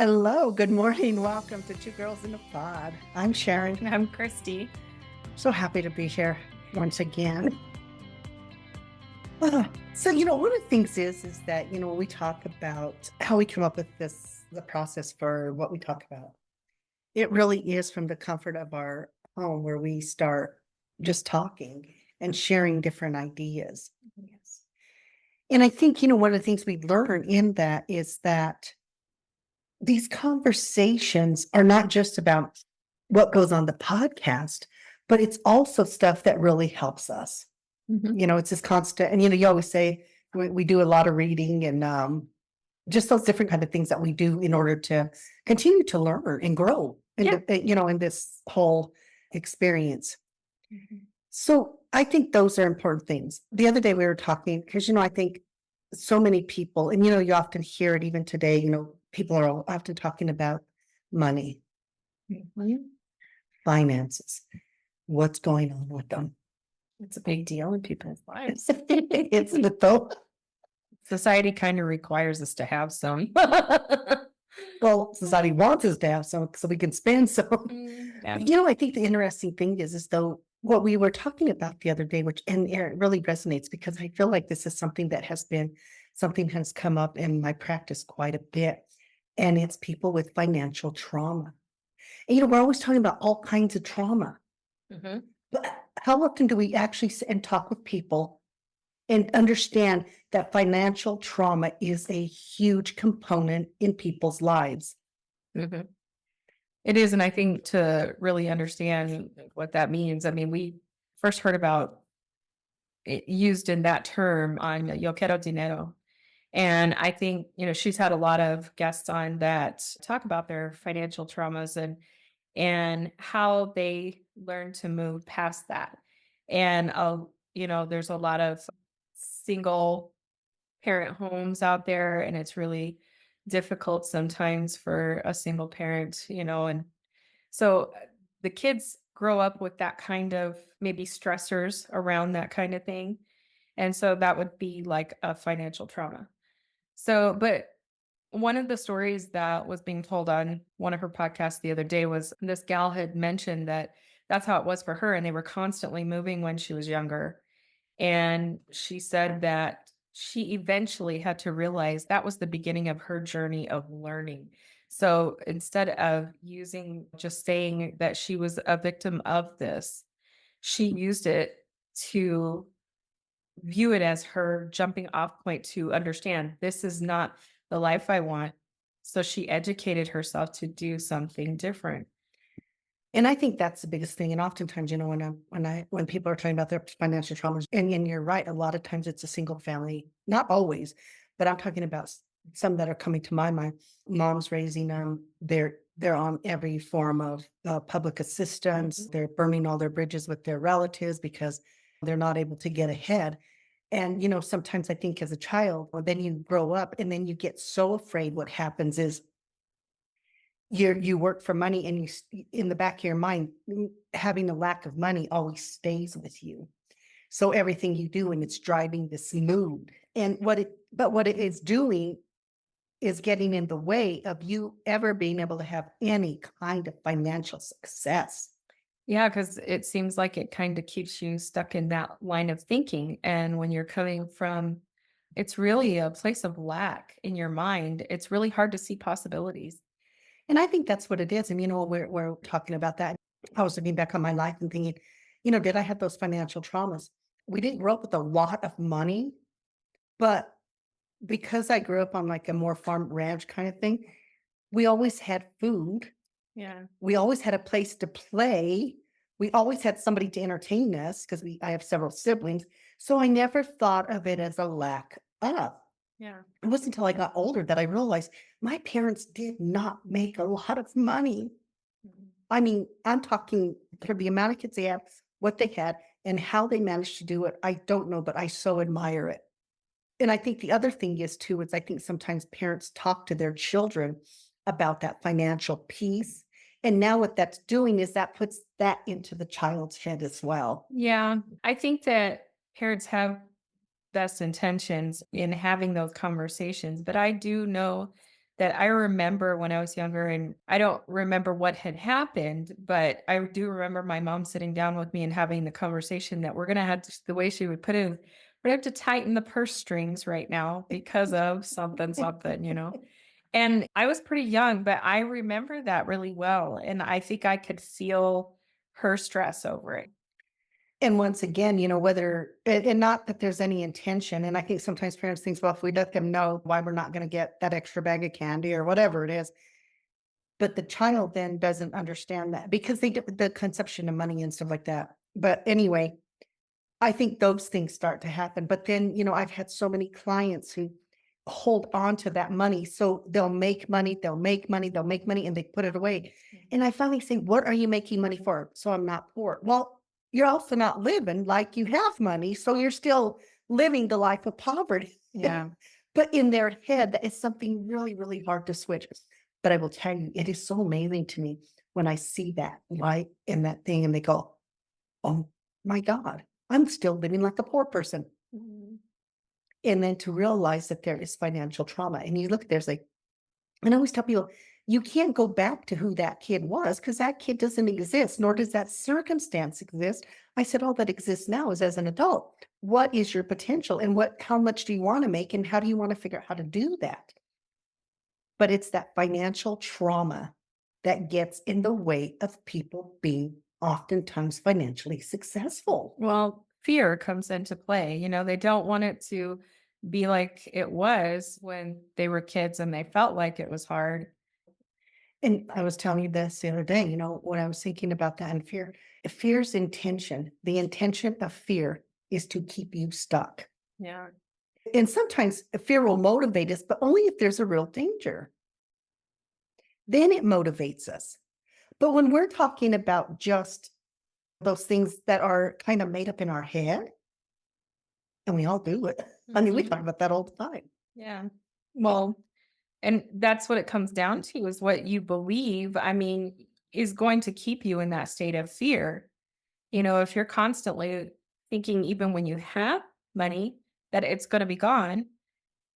Hello, good morning. Welcome to Two Girls in a Pod. I'm Sharon. I'm Christy. So happy to be here once again. So, one of the things is that, we talk about how we come up with the process for what we talk about. It really is from the comfort of our home where we start just talking and sharing different ideas. Yes. And I think, one of the things we learn in that is that these conversations are not just about what goes on the podcast, but it's also stuff that really helps us. It's this constant, and you always say we do a lot of reading and just those different kind of things that we do in order to continue to learn and grow in this whole experience. Mhm. So I think those are important things. The other day we were talking because I think so many people, and you often hear it even today, people are often talking about money, finances, what's going on with them. It's a big deal in people's lives. It's the though. Society kind of requires us to have some. Well, society wants us to have some so we can spend some. Yeah. I think the interesting thing is though what we were talking about the other day, and it really resonates because I feel like this is something that has come up in my practice quite a bit. And it's people with financial trauma. And we're always talking about all kinds of trauma. Mhm. But how often do we actually sit and talk with people and understand that financial trauma is a huge component in people's lives? Mhm. It is, and I think to really understand what that means, I mean, we first heard about it used in that term on Yo Quiero Dinero. And I think, she's had a lot of guests on that talk about their financial traumas and how they learn to move past that. And there's a lot of single parent homes out there, and it's really difficult sometimes for a single parent, and so the kids grow up with that kind of maybe stressors around that kind of thing. And so that would be like a financial trauma. So, but one of the stories that was being told on one of her podcasts the other day was this gal had mentioned that that's how it was for her, and they were constantly moving when she was younger. And she said that she eventually had to realize that was the beginning of her journey of learning. So instead of just saying that she was a victim of this, she used it to view it as her jumping off point to understand this is not the life I want. So she educated herself to do something different. And I think that's the biggest thing. And oftentimes, when people are talking about their financial traumas, and you're right, a lot of times it's a single family, not always, but I'm talking about some that are coming to my mind. Moms raising them, they're on every form of public assistance. They're burning all their bridges with their relatives because they're not able to get ahead. And sometimes I think as a child, well, then you grow up and then you get so afraid. What happens is you work for money and in the back of your mind, having a lack of money always stays with you. So everything you do, and it's driving this mood. And what it is doing is getting in the way of you ever being able to have any kind of financial success. Yeah, because it seems like it kind of keeps you stuck in that line of thinking. And when you're coming from, it's really a place of lack in your mind. It's really hard to see possibilities. And I think that's what it is. And we're talking about that. I was looking back on my life and thinking, did I have those financial traumas? We didn't grow up with a lot of money, but because I grew up on like a more farm ranch kind of thing, we always had food. Yeah. We always had a place to play. We always had somebody to entertain us because I have several siblings. So I never thought of it as a lack of. Yeah. It wasn't until I got older that I realized my parents did not make a lot of money. Mhm. I mean, I'm talking for the amount of kids they have, what they had, and how they managed to do it. I don't know, but I so admire it. And I think the other thing is too, is I think sometimes parents talk to their children about that financial piece. And now what that's doing is that puts that into the child's head as well. Yeah. I think that parents have best intentions in having those conversations, but I do know that I remember when I was younger, and I don't remember what had happened, but I do remember my mom sitting down with me and having the conversation that we're gonna have to, the way she would put it, we're gonna have to tighten the purse strings right now because of something, something, you know? And I was pretty young, but I remember that really well. And I think I could feel her stress over it. And once again, whether and not that there's any intention, and I think sometimes parents think, well, if we let them know why we're not gonna get that extra bag of candy or whatever it is, but the child then doesn't understand that because they do the conception of money and stuff like that. But anyway, I think those things start to happen, but then, I've had so many clients who hold on to that money, so they'll make money, they'll make money, they'll make money, and they put it away, and I finally say, "What are you making money for?" "So I'm not poor." "Well, you're also not living like you have money, so you're still living the life of poverty." Yeah. But in their head, that is something really, really hard to switch. But I will tell you, it is so amazing to me when I see that, right, in that thing, and they go, "Oh my God, I'm still living like a poor person." Mhm. And then to realize that there is financial trauma. And you look, there's like, and I always tell people, you can't go back to who that kid was because that kid doesn't exist, nor does that circumstance exist. I said, all that exists now is as an adult. What is your potential and how much do you want to make and how do you want to figure out how to do that? But it's that financial trauma that gets in the way of people being oftentimes financially successful. Well, fear comes into play. They don't want it to be like it was when they were kids and they felt like it was hard. And I was telling you this the other day, when I was thinking about that and fear's intention, the intention of fear is to keep you stuck. Yeah. And sometimes fear will motivate us, but only if there's a real danger. Then it motivates us. But when we're talking about just those things that are kind of made up in our head, and we all do it. I mean, we Mhm. talk about that all the time. Yeah. Well, and that's what it comes down to is what you believe, I mean, is going to keep you in that state of fear. If you're constantly thinking, even when you have money, that it's going to be gone,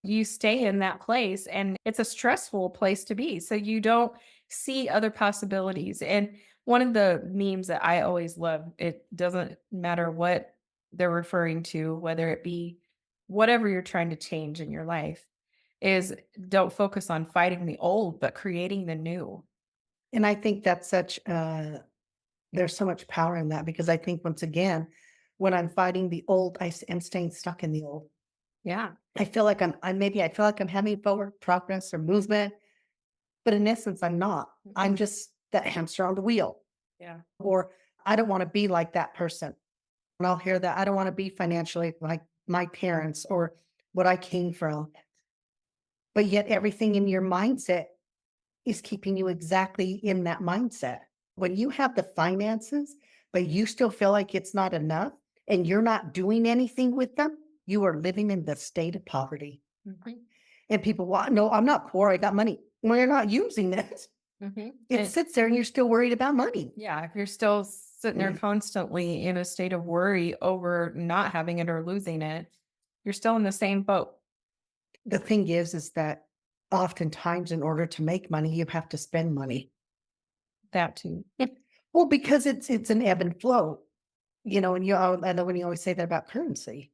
you stay in that place and it's a stressful place to be. So you don't see other possibilities. And one of the memes that I always love, it doesn't matter what they're referring to, whether it be whatever you're trying to change in your life, is don't focus on fighting the old, but creating the new. And I think that's there's so much power in that because I think once again, when I'm fighting the old, am staying stuck in the old. Yeah. I feel like I feel like I'm having forward progress or movement, but in essence, I'm not. I'm Mhm. just that hamster on the wheel. Yeah. Or I don't want to be like that person. And I'll hear that I don't want to be financially like my parents or what I came from. But yet everything in your mindset is keeping you exactly in that mindset. When you have the finances, but you still feel like it's not enough and you're not doing anything with them, you are living in the state of poverty. Mhm. And people, well, no, I'm not poor. I got money. Well, you're not using it. Mhm. It sits there and you're still worried about money. Yeah, if you're still sitting there Mm. constantly in a state of worry over not having it or losing it, you're still in the same boat. The thing is that oftentimes in order to make money, you have to spend money. That too. Well, because it's an ebb and flow, and I know when you always say that about currency.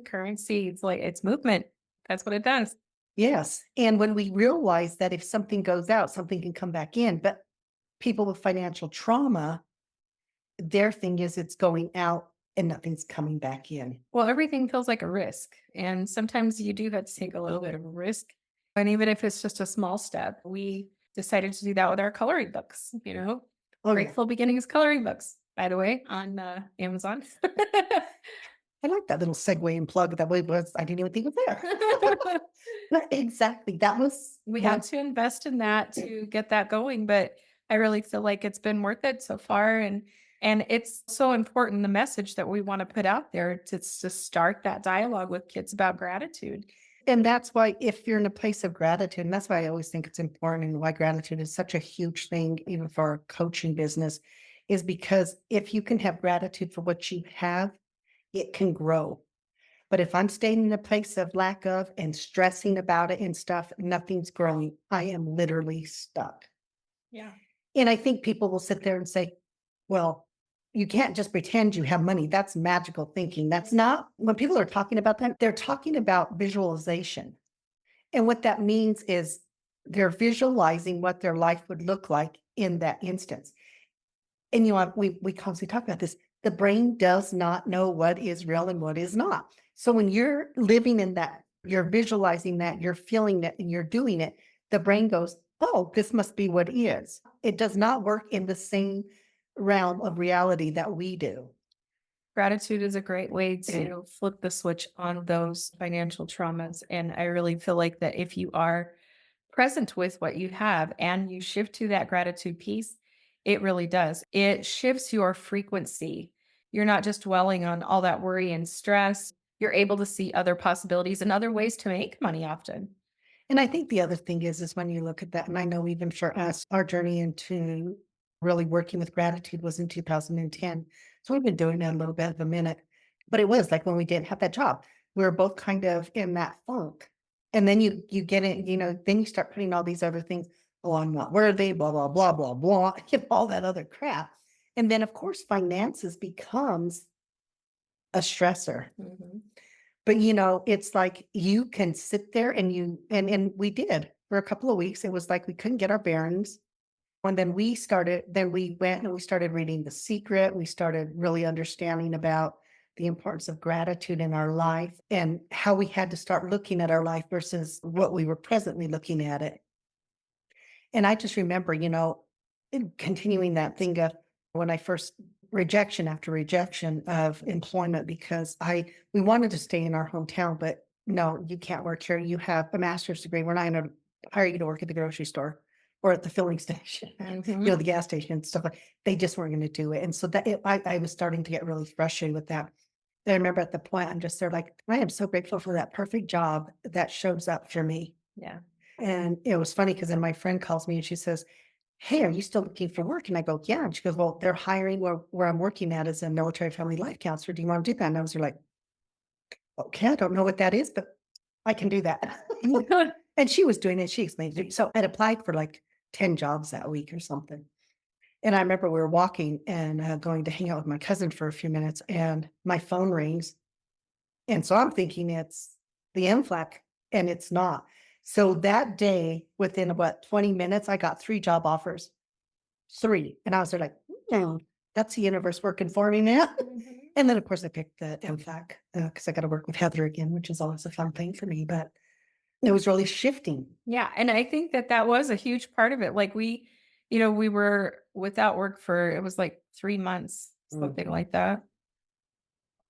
Currency, it's like it's movement. That's what it does. Yes. And when we realize that if something goes out, something can come back in. But people with financial trauma, their thing is it's going out and nothing's coming back in. Well, everything feels like a risk. And sometimes you do have to take a little bit of a risk. And even if it's just a small step, we decided to do that with our coloring books. Oh, yeah. Grateful Beginnings coloring books, by the way, on Amazon. I like that little segue and plug that was, I didn't even think it was there. But exactly. That was We had one. to invest in that to get that going, but I really feel like it's been worth it so far, and it's so important, the message that we wanna put out there to start that dialogue with kids about gratitude. And that's why if you're in a place of gratitude, and that's why I always think it's important and why gratitude is such a huge thing, even for our coaching business, is because if you can have gratitude for what you have, it can grow. But if I'm staying in a place of lack of and stressing about it and stuff, nothing's growing. I am literally stuck. Yeah. And I think people will sit there and say, well, you can't just pretend you have money. That's magical thinking. That's not when people are talking about that, they're talking about visualization. And what that means is they're visualizing what their life would look like in that instance. And we constantly talk about this. The brain does not know what is real and what is not. So when you're living in that, you're visualizing that, you're feeling that, and you're doing it, the brain goes, oh, this must be what is. It does not work in the same realm of reality that we do. Gratitude is a great way Mm. to flip the switch on those financial traumas. And I really feel like that if you are present with what you have and you shift to that gratitude piece, it really does. It shifts your frequency. You're not just dwelling on all that worry and stress. You're able to see other possibilities and other ways to make money often. And I think the other thing is when you look at that, and I know even for us, our journey into really working with gratitude was in 2010. So we've been doing that a little bit of a minute, but it was like when we didn't have that job, we were both kind of in that funk. And then you get it, then you start putting all these other things, oh, I'm not worthy, blah, blah, blah, blah, blah, all that other crap. And then of course finances becomes a stressor. Mhm. But, it's like you can sit there and and we did for a couple of weeks. It was like we couldn't get our bearings. And then we went and we started reading The Secret. We started really understanding about the importance of gratitude in our life and how we had to start looking at our life versus what we were presently looking at it. And I just remember, continuing that thing of when I first rejection after rejection of employment because we wanted to stay in our hometown, but no, you can't work here. You have a master's degree. We're not going to hire you to work at the grocery store or at the filling station, Mhm. the gas station and stuff like. They just weren't going to do it. And so I was starting to get really frustrated with that. And I remember at the point I'm just there like I am so grateful for that perfect job that shows up for me. Yeah. And it was funny because then my friend calls me and she says, hey, are you still looking for work? And I go, yeah. And she goes, well, they're hiring where I'm working at as a military family life counselor. Do you want to do that? And I was like, okay, I don't know what that is, but I can do that. And she was doing it. She explained it. So I'd applied for like 10 jobs that week or something. And I remember we were walking and going to hang out with my cousin for a few minutes and my phone rings. And so I'm thinking it's the MFLAC and it's not. So that day, within what, 20 minutes, I got 3 job offers. 3. And I was there like, "Hmm, that's the universe working for me now." Mhm. And then, of course, I picked the MFAC, because I gotta work with Heather again, which is always a fun thing for me, but it was really shifting. Yeah, and I think that that was a huge part of it. Like we were without work for it was like 3 months, something Mhm. like that.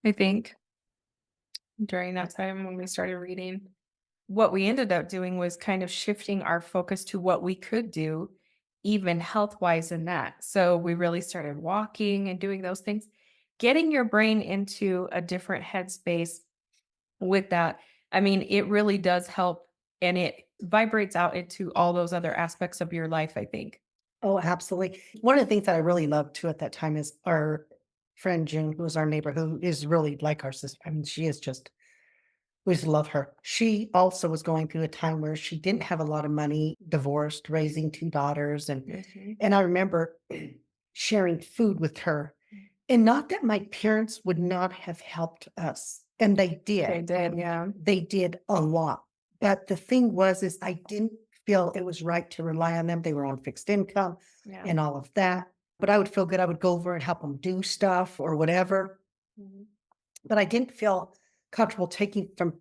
I think during that time when we started reading. What we ended up doing was kind of shifting our focus to what we could do, even health wise in that. So we really started walking and doing those things, getting your brain into a different headspace with that. I mean, it really does help and it vibrates out into all those other aspects of your life, I think. Oh, absolutely. One of the things that I really loved too at that time is our friend June, who was our neighbor, who is really like our sister. I mean, she is just we just love her. She also was going through a time where she didn't have a lot of money, divorced, raising 2 daughters, Mhm. and I remember sharing food with her. And not that my parents would not have helped us, and they They did. did, yeah. They did a lot. But the thing was is I didn't feel it was right to rely on them. They were on fixed income Yeah. and all of that. But I would feel good. I would go over and help them do stuff or whatever. Mhm. But I didn't feel comfortable taking from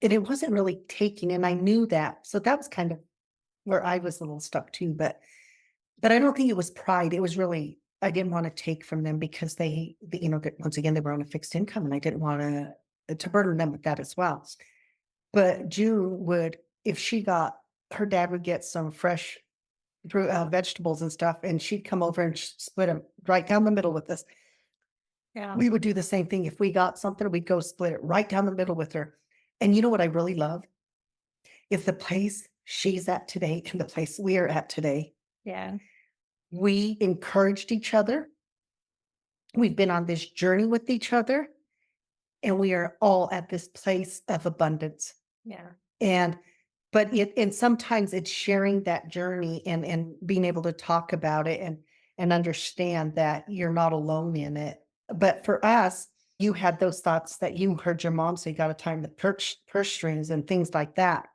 and it wasn't really taking, and I knew that. So that was kind of where I was a little stuck too. But I don't think it was pride. It was really I didn't want to take from them because once again they were on a fixed income, and I didn't want to burden them with that as well. But June would, if she got her dad would get some fresh vegetables and stuff, and she'd come over and split them right down the middle with us. Yeah. We would do the same thing. If we got something, we'd go split it right down the middle with her. And you know what I really love? Is the place she's at today and the place we are at today. Yeah. We encouraged each other. We've been on this journey with each other. and we are all at this place of abundance. Yeah. And but and sometimes it's sharing that journey and being able to talk about it and understand that you're not alone in it. But for us, you had those thoughts that you heard your mom say, you got to time the purse strings and things like that.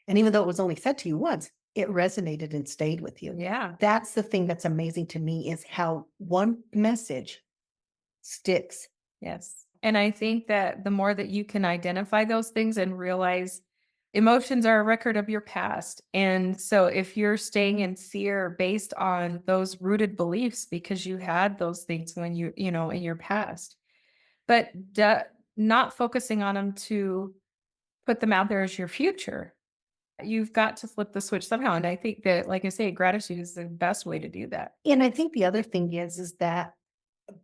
And even though it was only said to you once, it resonated and stayed with you. Yeah. That's the thing that's amazing to me is how one message sticks. Yes. And I think that the more that you can identify those things and realize emotions are a record of your past. And so if you're staying in fear based on those rooted beliefs because you had those things when you know, in your past, but not focusing on them to put them out there as your future, you've got to flip the switch somehow. And I think that, like I say, gratitude is the best way to do that. And I think the other thing is that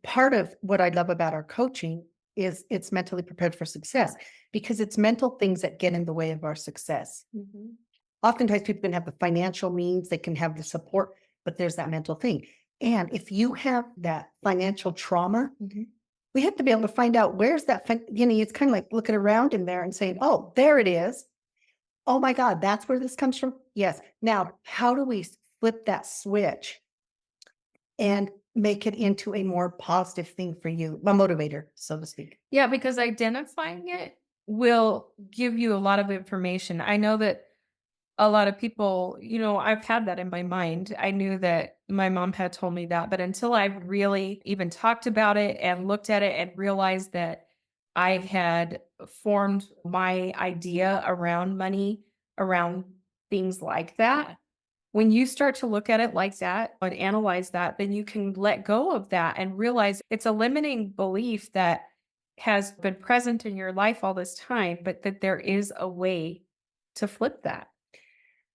part of what I love about our coaching is it's mentally prepared for success because it's mental things that get in the way of our success. Mhm. Oftentimes people can have the financial means, they can have the support, but there's that mental thing. And if you have that financial trauma, Mhm. we have to be able to find out where's that, it's kind of like looking around in there and saying, oh, there it is. Oh my God, that's where this comes from. Yes. Now, how do we flip that switch and make it into a more positive thing for you, a motivator, so to speak? Yeah, because identifying it will give you a lot of information. I know that a lot of people, I've had that in my mind. I knew that my mom had told me that, but until I really even talked about it and looked at it and realized that I had formed my idea around money, around things like that, when you start to look at it like that and analyze that, then you can let go of that and realize it's a limiting belief that has been present in your life all this time, but that there is a way to flip that.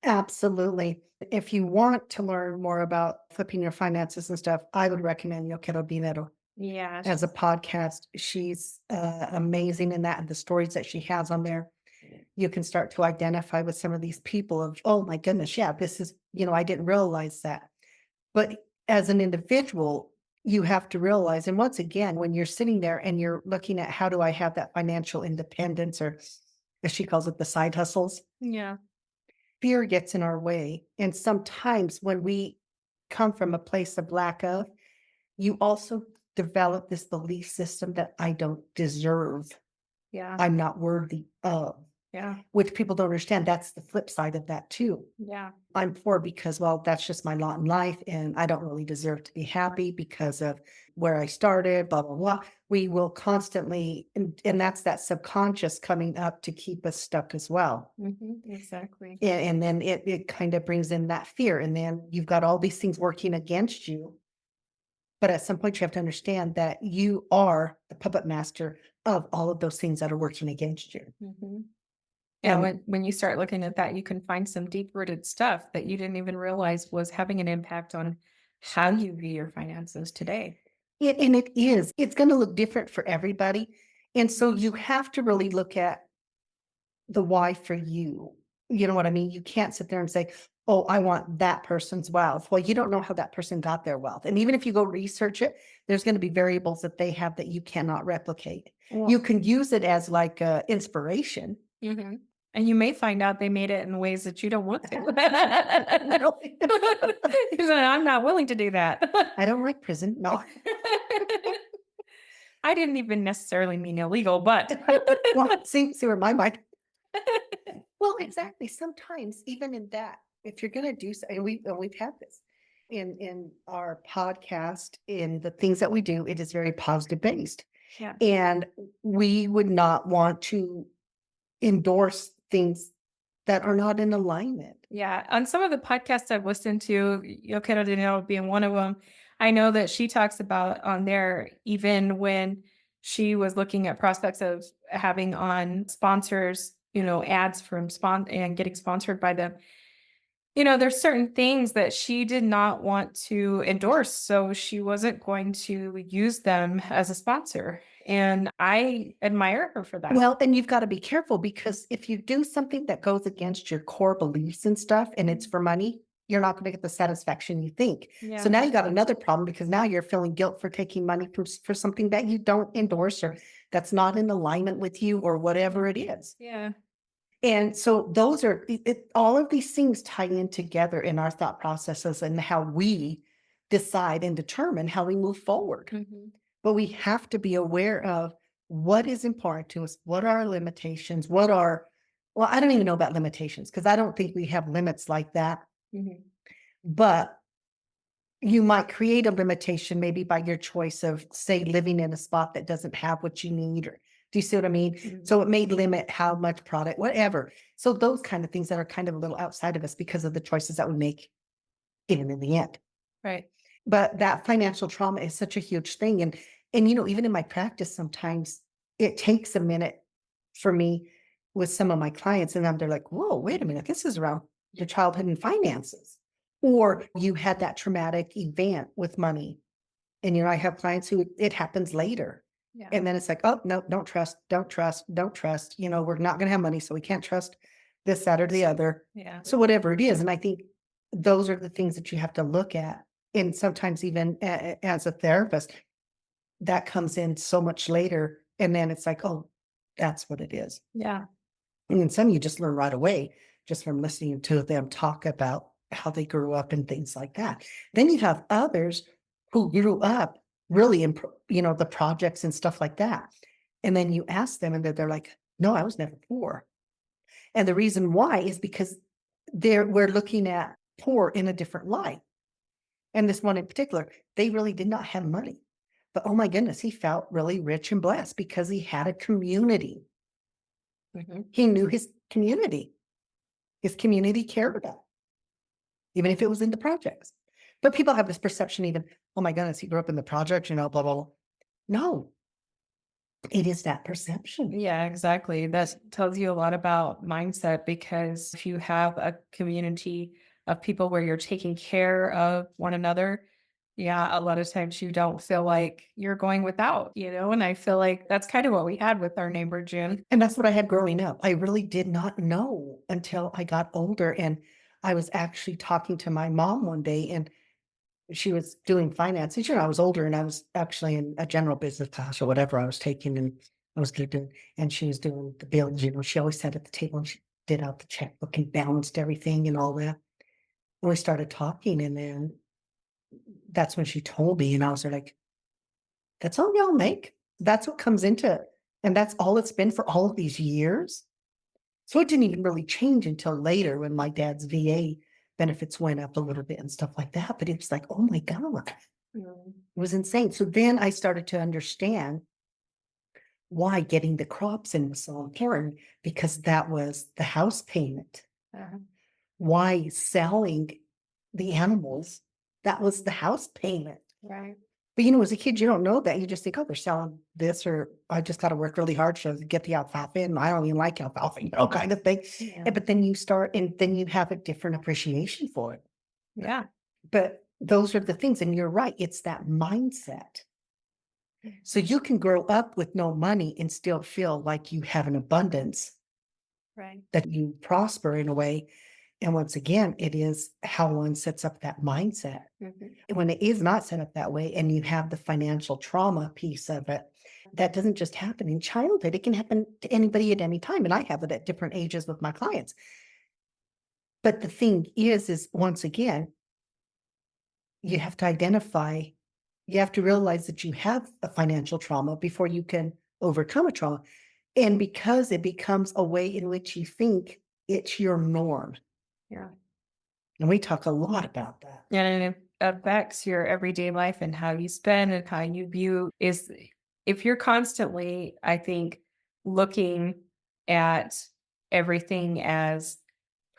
Absolutely. If you want to learn more about flipping your finances and stuff, I would recommend Yo Quiero Dinero Yeah. as a podcast. She's amazing in that and the stories that she has on there. You can start to identify with some of these people of, oh my goodness, yeah, this is, I didn't realize that. But as an individual, you have to realize, and once again, when you're sitting there and you're looking at how do I have that financial independence, or as she calls it, the side hustles, Yeah. fear gets in our way. And sometimes when we come from a place of lack of, you also develop this belief system that I don't deserve, Yeah. I'm not worthy of, Yeah. which people don't understand. That's the flip side of that too. Yeah. I'm poor because, well, that's just my lot in life, and I don't really deserve to be happy because of where I started, blah, blah, blah. We will constantly, and that's that subconscious coming up to keep us stuck as well. Exactly. And then it kind of brings in that fear. And then you've got all these things working against you. But at some point, you have to understand that you are the puppet master of all of those things that are working against you. Yeah, And when you start looking at that, you can find some deep rooted stuff that you didn't even realize was having an impact on how you view your finances today. it is, it's going to look different for everybody. And so you have to really look at the why for you. You know what I mean? You can't sit there and say, oh, I want that person's wealth. Well, you don't know how that person got their wealth. And even if you go research it, there's going to be variables that they have that you cannot replicate. Well, You can use it as like inspiration. and you may find out they made it in ways that you don't want to. You said, I'm not willing to do that. I don't like prison. No. I didn't even necessarily mean illegal, but Well, see where my mind. Well, exactly. Sometimes even in that, if you're going to do so, and we've had this in our podcast, in the things that we do, it is very positive based. yeah. And we would not want to endorse things that are not in alignment. Yeah, on some of the podcasts I've listened to, Yo Quiero Dinero being one of them, I know that she talks about on there, even when she was looking at prospects of having on sponsors, ads from and getting sponsored by them. There's certain things that she did not want to endorse, so she wasn't going to use them as a sponsor. And I admire her for that. Well, and you've got to be careful because if you do something that goes against your core beliefs and stuff and it's for money, you're not going to get the satisfaction you think. Yeah. So now you got another problem because now you're feeling guilt for taking money for something that you don't endorse or that's not in alignment with you or whatever it is. Yeah. And so those are all of these things tie in together in our thought processes and how we decide and determine how we move forward. Mhm. But we have to be aware of what is important to us, what are our limitations, what are, well, I don't even know about limitations because I don't think we have limits like that. Mhm. But you might create a limitation maybe by your choice of, say, living in a spot that doesn't have what you need, or do you see what I mean? Mhm. So it may limit how much product, whatever. So those kind of things that are kind of a little outside of us because of the choices that we make even in the end. Right. But that financial trauma is such a huge thing. And even in my practice, sometimes it takes a minute for me with some of my clients, and then they're like, whoa, wait a minute, this is around your childhood and finances. Or you had that traumatic event with money. And I have clients who it happens later. Yeah. And then it's like, oh no, don't trust, don't trust, don't trust. We're not gonna have money, so we can't trust this, that, or the other. Yeah. So whatever it is. And I think those are the things that you have to look at. And sometimes even as a therapist, that comes in so much later. And then it's like, oh, that's what it is. Yeah. And then some you just learn right away just from listening to them talk about how they grew up and things like that. Then you have others who grew up really in, the projects and stuff like that. And then you ask them and they're like, no, I was never poor. And the reason why is because we're looking at poor in a different light. And this one in particular, they really did not have money. But oh my goodness, he felt really rich and blessed because he had a community. Mhm. He knew his community. His community cared about him, even if it was in the projects. But people have this perception even, oh my goodness, he grew up in the projects, blah, blah, blah. No, it is that perception. Yeah, exactly. That tells you a lot about mindset because if you have a community of people where you're taking care of one another, yeah, a lot of times you don't feel like you're going without, and I feel like that's kind of what we had with our neighbor June. And that's what I had growing up. I really did not know until I got older. And I was actually talking to my mom one day and she was doing finance. And, I was older and I was actually in a general business class or whatever I was taking. And I was doing, and she was doing the bills. She always sat at the table and she did out the checkbook and balanced everything and all that. And we started talking. And then that's when she told me, and I was like, that's all y'all make. That's what comes into it. And that's all it's been for all of these years. So it didn't even really change until later when my dad's VA benefits went up a little bit and stuff like that. But it was like, oh my God, it Mm. was insane. So then I started to understand why getting the crops in was so important because that was the house payment. Uh-huh. Why selling the animals, that was the house payment. Right. But as a kid, you don't know that. You just think, oh, they're selling this, or I just got to work really hard to get the alfalfa in. I don't even like alfalfa, kind of thing. Yeah. But then you start, and then you have a different appreciation for it. Yeah. But those are the things. And you're right. It's that mindset. So you can grow up with no money and still feel like you have an abundance, Right. that you prosper in a way. And once again, it is how one sets up that mindset. Mhm. When it is not set up that way and you have the financial trauma piece of it, that doesn't just happen in childhood. It can happen to anybody at any time. And I have it at different ages with my clients. But the thing is once again, you have to identify, you have to realize that you have a financial trauma before you can overcome a trauma. And because it becomes a way in which you think it's your norm. Yeah. And we talk a lot about that. And it affects your everyday life and how you spend and how you view is if you're constantly, I think, looking at everything as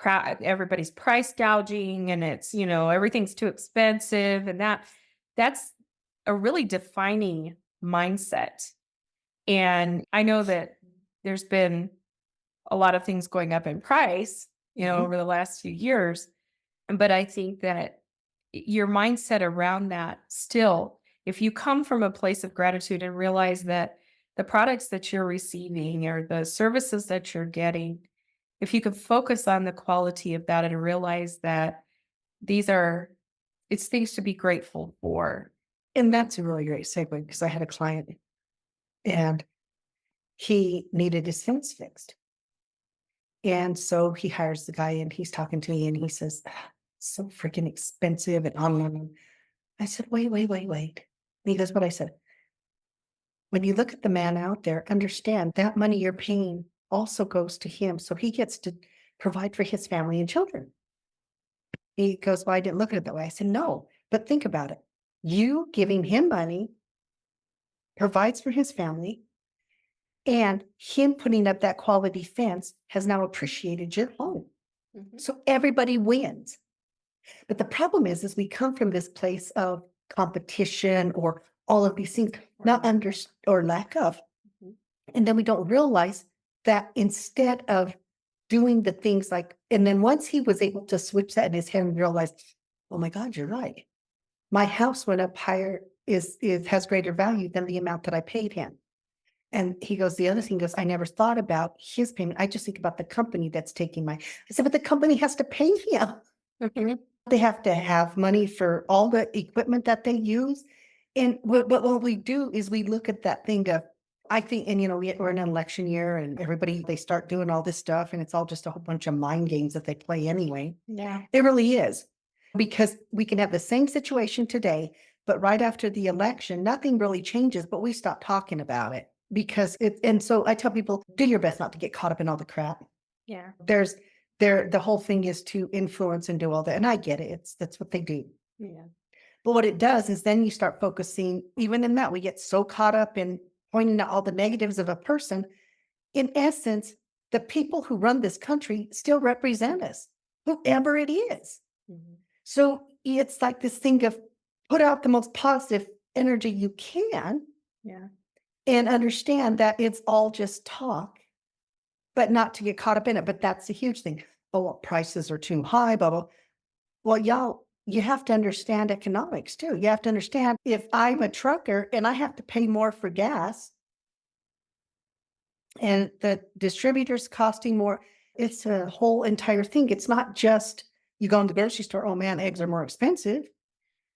everybody's price gouging and it's, everything's too expensive and that's a really defining mindset. And I know that there's been a lot of things going up in price, Mhm. over the last few years. But I think that your mindset around that still, if you come from a place of gratitude and realize that the products that you're receiving or the services that you're getting, if you could focus on the quality of that and realize that it's things to be grateful for. And that's a really great segue because I had a client and he needed his fence fixed. And so he hires the guy and he's talking to me and he says, "Ah, so freaking expensive and on and on." I said, wait, wait, wait, wait. And he goes, what I said, when you look at the man out there, understand that money you're paying also goes to him. So he gets to provide for his family and children. He goes, well, I didn't look at it that way. I said, no, but think about it. You giving him money provides for his family, and him putting up that quality fence has now appreciated your home. So everybody wins. But the problem is we come from this place of competition or all of these things, not under or lack of. Mhm. And then we don't realize that instead of doing the things like, and then once he was able to switch that in his head and realize, oh my God, you're right. My house went up higher, is has greater value than the amount that I paid him. And he goes, the other thing goes, I never thought about his payment. I just think about the company that's taking my, I said, but the company has to pay him. Mhm. They have to have money for all the equipment that they use. And what we do is we look at that thing of, I think, and we're in an election year and everybody, they start doing all this stuff and it's all just a whole bunch of mind games that they play anyway. Yeah. It really is. Because we can have the same situation today, but right after the election, nothing really changes, but we stop talking about it because and so I tell people, do your best not to get caught up in all the crap. Yeah. The whole thing is to influence and do all that. And I get it. That's what they do. Yeah. But what it does is then you start focusing, even in that, we get so caught up in pointing out all the negatives of a person. In essence, the people who run this country still represent us, whoever it is. Mhm. So it's like this thing of put out the most positive energy you can Yeah. and understand that it's all just talk, but not to get caught up in it. But that's the huge thing. Oh, well, prices are too high, blah, blah. Well, y'all, you have to understand economics too. You have to understand if I'm a trucker and I have to pay more for gas and the distributor's costing more, it's a whole entire thing. It's not just you go in the grocery store, oh man, eggs are more expensive.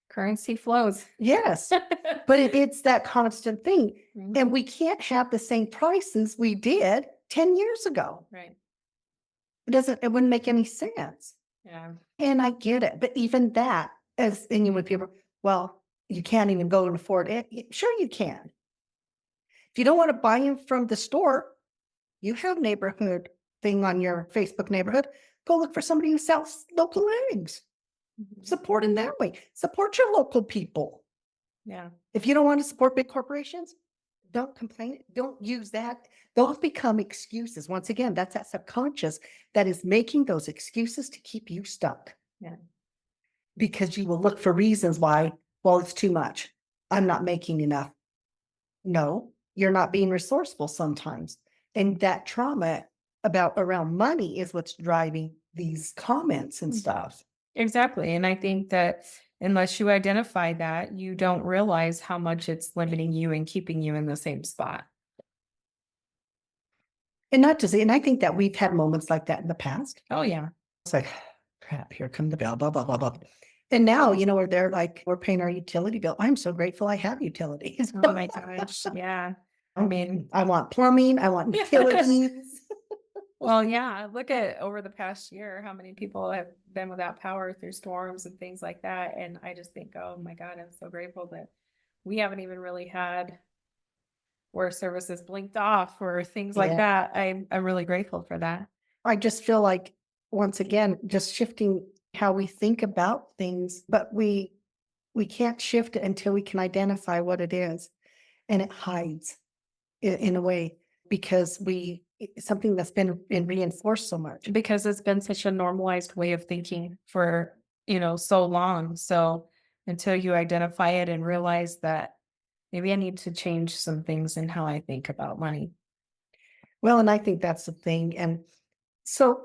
Currency flows. Yes, but it's that constant thing. Mhm. And we can't have the same prices we did 10 years ago. Right. It wouldn't make any sense. Yeah. And I get it. But even that, as and when people, well, you can't even go and afford it. Sure, you can. If you don't want to buy them from the store, you have neighborhood thing on your Facebook neighborhood. Go look for somebody who sells local eggs. Mhm. Support in that way. Support your local people. Yeah. If you don't want to support big corporations, don't complain. Don't use that. Those become excuses. Once again, that's that subconscious that is making those excuses to keep you stuck. Yeah. Because you will look for reasons why, well, it's too much. I'm not making enough. No, you're not being resourceful sometimes. And that trauma around money is what's driving these comments and Mhm. stuff. Exactly. And I think that unless you identify that, you don't realize how much it's limiting you and keeping you in the same spot. And not to say, and I think that we've had moments like that in the past. Oh, yeah. It's like, crap, here come the bill, blah, blah, blah, blah. And now, where they're like, we're paying our utility bill. I'm so grateful I have utilities. Oh my gosh. Yeah. I mean, I want plumbing, I want utilities. well, yeah. Look at over the past year, how many people have been without power through storms and things like that. And I just think, oh my God, I'm so grateful that we haven't even really had where services blinked off or things like Yeah. that. I'm really grateful for that. I just feel like, once again, just shifting how we think about things, but we can't shift it until we can identify what it is. And it hides in a way because something that's been reinforced so much. Because it's been such a normalized way of thinking for, so long. So until you identify it and realize that maybe I need to change some things in how I think about money. Well, and I think that's the thing. And so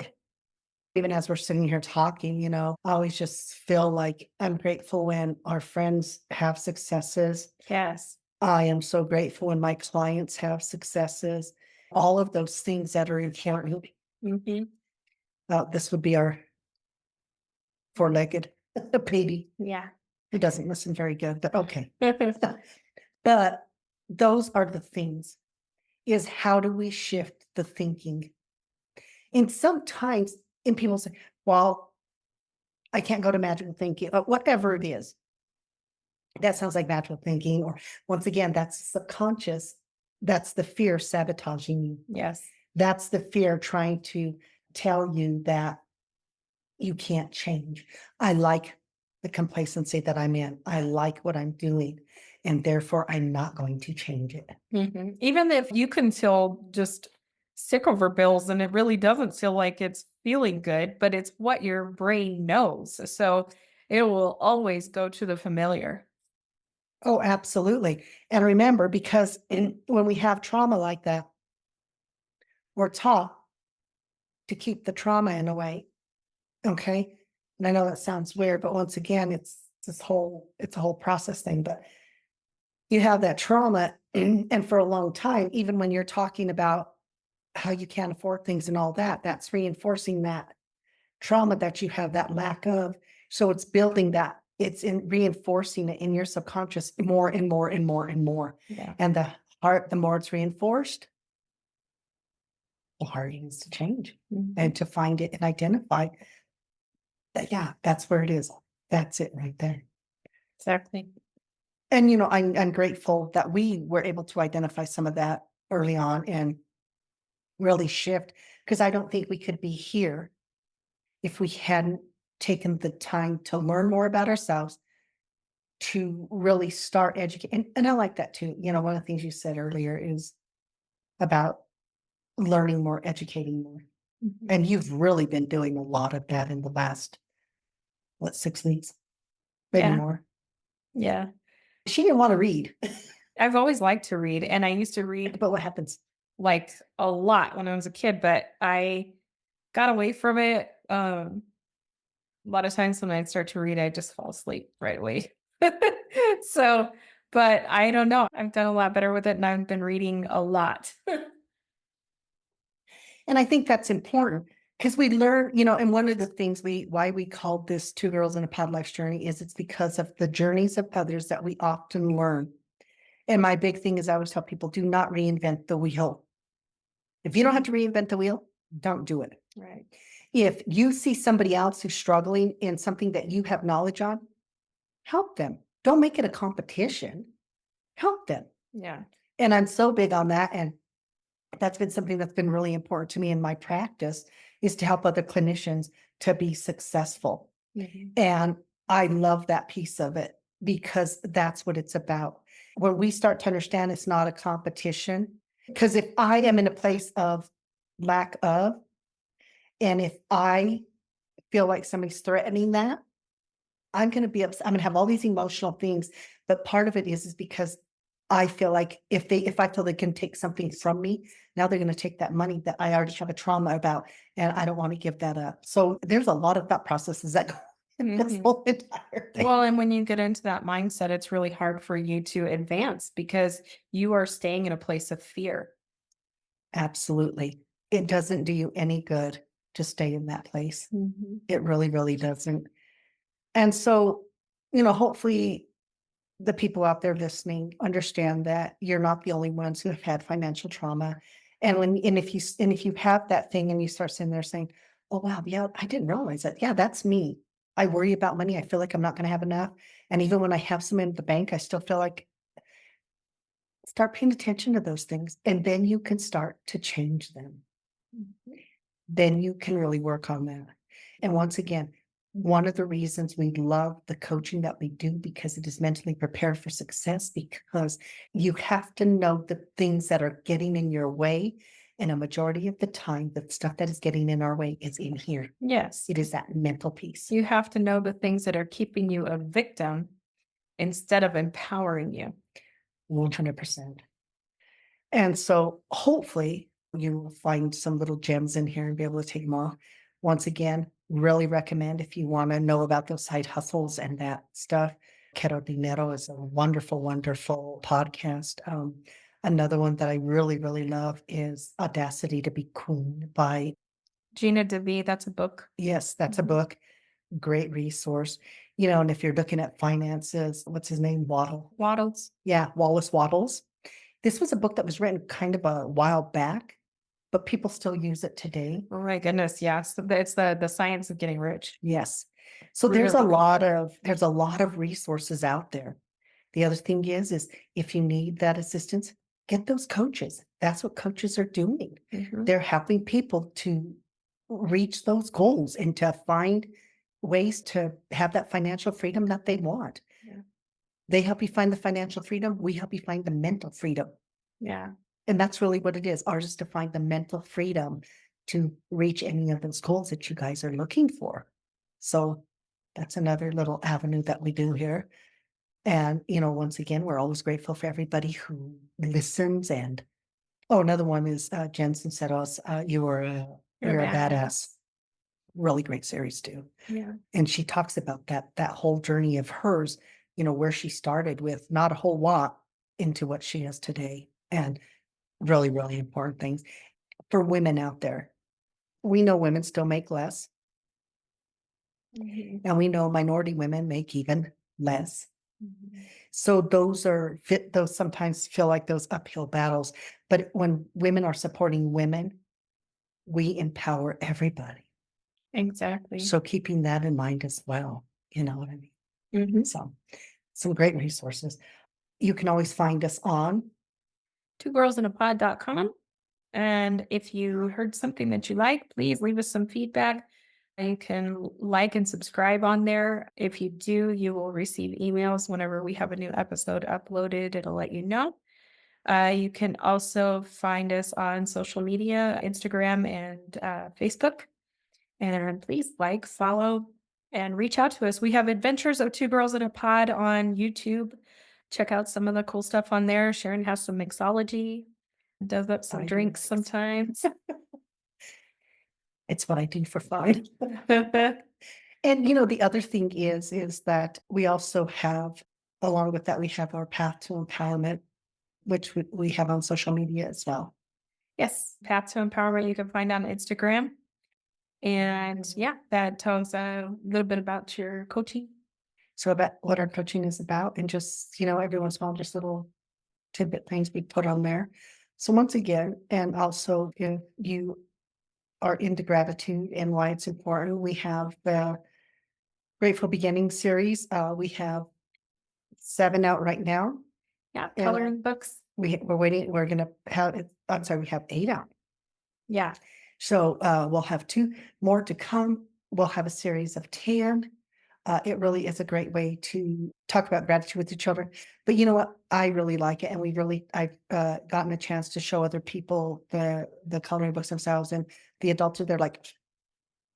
even as we're sitting here talking, I always just feel like I'm grateful when our friends have successes. Yes. I am so grateful when my clients have successes. All of those things that are important. Hmm. This would be our four-legged a baby Yeah. who doesn't listen very good, but okay. But those are the things, is how do we shift the thinking? And sometimes, and people say, well, I can't go to magical thinking, whatever it is. That sounds like magical thinking, or once again, that's subconscious. That's the fear sabotaging you. Yes. That's the fear trying to tell you that you can't change. I like the complacency that I'm in. I like what I'm doing, and therefore I'm not going to change it. Even if you can feel just sick over bills and it really doesn't feel like it's feeling good, but it's what your brain knows. So it will always go to the familiar. Oh, absolutely. And remember, because when we have trauma like that, we're taught to keep the trauma in a way. Okay. And I know that sounds weird, but once again, it's a whole process thing. But you have that trauma, and for a long time, even when you're talking about how you can't afford things and all that, that's reinforcing that trauma that you have, that lack of. So it's building that, it's in reinforcing it in your subconscious more and more and more and more. Yeah. And the more it's reinforced, the harder it is to change and to find it and identify that, yeah, that's where it is. That's it right there. Exactly. And, I'm grateful that we were able to identify some of that early on and really shift, because I don't think we could be here if we hadn't taken the time to learn more about ourselves, to really start educating. And I like that too. One of the things you said earlier is about learning more, educating more. And you've really been doing a lot of that in the last, 6 weeks, maybe Yeah. more. Yeah. She didn't want to read, I've always liked to read, and I used to read but what happens? like a lot when I was a kid, but I got away from it. A lot of times when I start to read, I just fall asleep right away. So, but I don't know. I've done a lot better with it and I've been reading a lot. And I think that's important, because we learn, and one of the things why we called this Two Girls in a Pod Life's Journey is it's because of the journeys of others that we often learn. And my big thing is I always tell people, do not reinvent the wheel. If you don't have to reinvent the wheel, don't do it. Right. If you see somebody else who's struggling in something that you have knowledge on, help them. Don't make it a competition. Help them. Yeah. And I'm so big on that. And that's been something that's been really important to me in my practice, is to help other clinicians to be successful. And I love that piece of it, because that's what it's about. When we start to understand it's not a competition, because if I am in a place of lack of, and if I feel like somebody's threatening that, I'm going to be upset. I'm going to have all these emotional things. But part of it is because I feel like if I feel they can take something from me, now they're going to take that money that I already have a trauma about, and I don't want to give that up. So there's a lot of thought processes that go in this Mhm. whole entire thing. Well, and when you get into that mindset, it's really hard for you to advance because you are staying in a place of fear. Absolutely. It doesn't do you any good to stay in that place. It really, really doesn't. And so, hopefully the people out there listening understand that you're not the only ones who have had financial trauma. And if you have that thing and you start sitting there saying, oh wow, yeah, I didn't realize that. Yeah, that's me. I worry about money. I feel like I'm not going to have enough. And even when I have some in the bank, I still feel like, start paying attention to those things. And then you can start to change them. Then you can really work on that. And once again, one of the reasons we love the coaching that we do, because it is mentally prepared for success, because you have to know the things that are getting in your way. And a majority of the time, the stuff that is getting in our way is in here. Yes. It is that mental piece. You have to know the things that are keeping you a victim instead of empowering you. 100%. And so hopefully you will find some little gems in here and be able to take them all. Once again, really recommend, if you want to know about those side hustles and that stuff. Keto Dinero is a wonderful, wonderful podcast. Another one that I really, really love is Audacity to Be Queen by, Gina DeVee, that's a book. yes, that's a Mhm. book. Great resource. You know, and if you're looking at finances, what's his name? Waddle. Waddles. Yeah, Wallace Waddles. This was a book that was written kind of a while back, but people still use it today. Oh my goodness, yes. It's the science of getting rich. Yes. So Reader there's a lot of resources out there. The other thing is if you need that assistance, get those coaches. That's what coaches are doing. Mhm. They're helping people to reach those goals and to find ways to have that financial freedom that they want. Yeah. They help you find the financial freedom. We help you find the mental freedom. Yeah. And that's really what it is. Ours is to find the mental freedom to reach any of those goals that you guys are looking for. So that's another little avenue that we do here. And, you know, once again, we're always grateful for everybody who listens. And oh, another one is Jensen said, "Us, you're a badass." Really great series too. Yeah. And she talks about that whole journey of hers, you know, where she started with not a whole lot into what she is today, and really, really important things for women out there. We know women still make less, Mhm. and we know minority women make even less. Mhm. So those sometimes feel like those uphill battles, but when women are supporting women, we empower everybody. Exactly. So keeping that in mind as well, you know what I mean? Mhm. So some great resources. You can always find us on twogirlsinapod.com. And if you heard something that you like, please leave us some feedback. You can like and subscribe on there. If you do, you will receive emails whenever we have a new episode uploaded. It'll let you know. You can also find us on social media, Instagram and Facebook. And please like, follow, and reach out to us. We have Adventures of Two Girls in a Pod on YouTube. Check out some of the cool stuff on there. Sharon has some mixology, does up some I do. drinks sometimes. It's what I do for fun. And you know, the other thing is that we also have, along with that, we have our Path to Empowerment, which we have on social media as well. Yes, Path to Empowerment you can find on Instagram. And yeah, that tells a little bit about your coaching. So about what our coaching is about, and just, you know, every once in a while, just little tidbit things we put on there. So once again, and also if you are into gratitude and why it's important, we have the Grateful Beginning series. We have 7 out right now. Yeah, And coloring books. we're waiting. We're gonna have it. I'm sorry, we have 8 out. Yeah. So we'll have 2 more to come. We'll have a series of 10. It really is a great way to talk about gratitude with your children. But you know what? I really like it, and I've gotten a chance to show other people the coloring books themselves, and the adults are there like,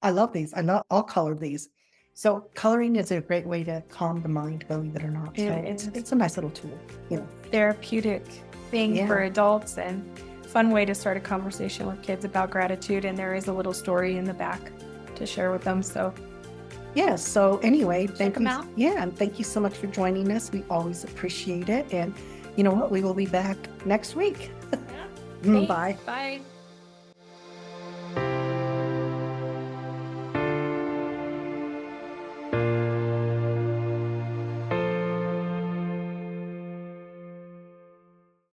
I love these. I'll color these. So coloring is a great way to calm the mind, believe it or not. So It is. it's a nice little tool. You know. Therapeutic thing for Yeah. adults and fun way to start a conversation with kids about gratitude. And there is a little story in the back to share with them. So Yeah. So anyway, thank them you. out. Yeah, and thank you so much for joining us. We always appreciate it. And you know what? We will be back next week. Thanks. Bye. Bye.